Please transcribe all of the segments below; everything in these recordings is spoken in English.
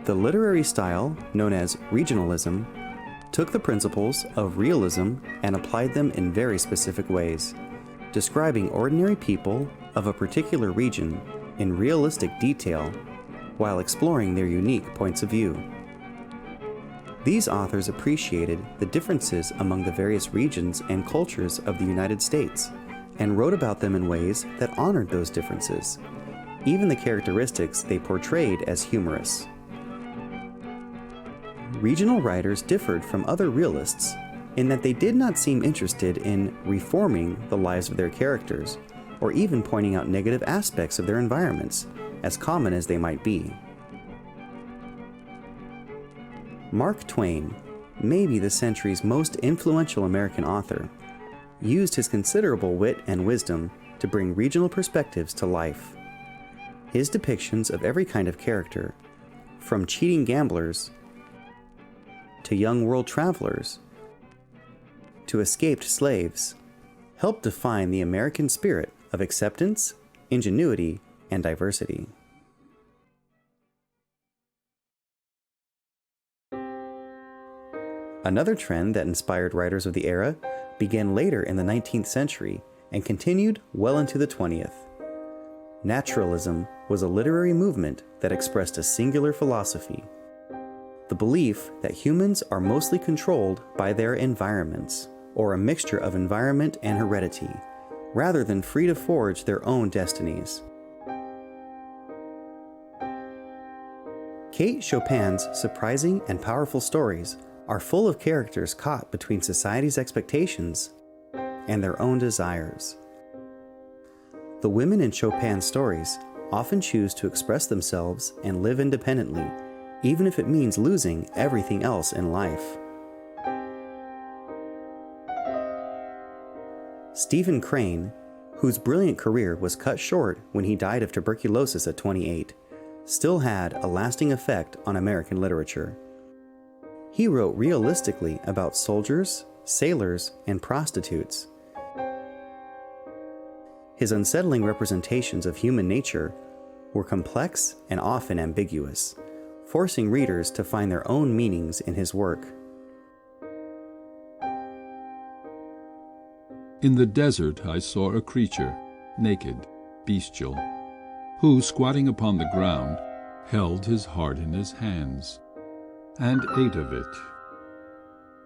The literary style, known as regionalism, took the principles of realism and applied them in very specific ways, describing ordinary people of a particular region in realistic detail while exploring their unique points of view. These authors appreciated the differences among the various regions and cultures of the United States and wrote about them in ways that honored those differences, even the characteristics they portrayed as humorous. Regional writers differed from other realists in that they did not seem interested in reforming the lives of their characters or even pointing out negative aspects of their environments, as common as they might be. Mark Twain, maybe the century's most influential American author, used his considerable wit and wisdom to bring regional perspectives to life. His depictions of every kind of character, from cheating gamblers to young world travelers to escaped slaves, helped define the American spirit of acceptance, ingenuity, and diversity. Another trend that inspired writers of the era began later in the 19th century and continued well into the 20th. Naturalism was a literary movement that expressed a singular philosophy: the belief that humans are mostly controlled by their environments, or a mixture of environment and heredity, rather than free to forge their own destinies. Kate Chopin's surprising and powerful stories are full of characters caught between society's expectations and their own desires. The women in Chopin's stories often choose to express themselves and live independently, even if it means losing everything else in life. Stephen Crane, whose brilliant career was cut short when he died of tuberculosis at 28, still had a lasting effect on American literature. He wrote realistically about soldiers, sailors, and prostitutes. His unsettling representations of human nature were complex and often ambiguous, forcing readers to find their own meanings in his work. In the desert I saw a creature, naked, bestial, who, squatting upon the ground, held his heart in his hands, and ate of it.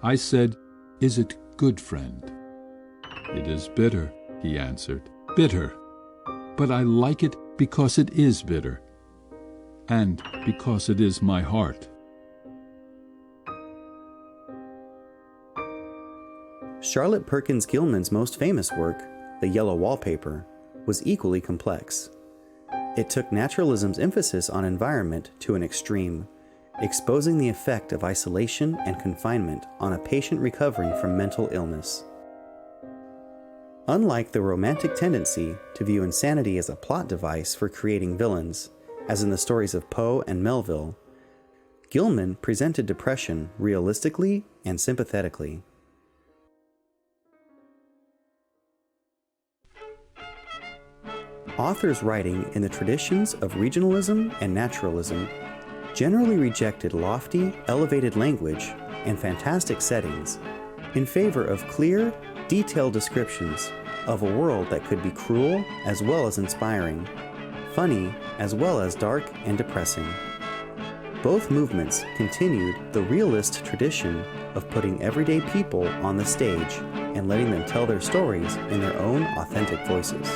I said, "Is it good, friend?" "It is bitter," he answered, "bitter. But I like it because it is bitter, and because it is my heart." Charlotte Perkins Gilman's most famous work, The Yellow Wallpaper, was equally complex. It took naturalism's emphasis on environment to an extreme, exposing the effect of isolation and confinement on a patient recovering from mental illness. Unlike the romantic tendency to view insanity as a plot device for creating villains, as in the stories of Poe and Melville, Gilman presented depression realistically and sympathetically. Authors writing in the traditions of regionalism and naturalism generally rejected lofty, elevated language and fantastic settings in favor of clear, detailed descriptions of a world that could be cruel as well as inspiring, funny as well as dark and depressing. Both movements continued the realist tradition of putting everyday people on the stage and letting them tell their stories in their own authentic voices.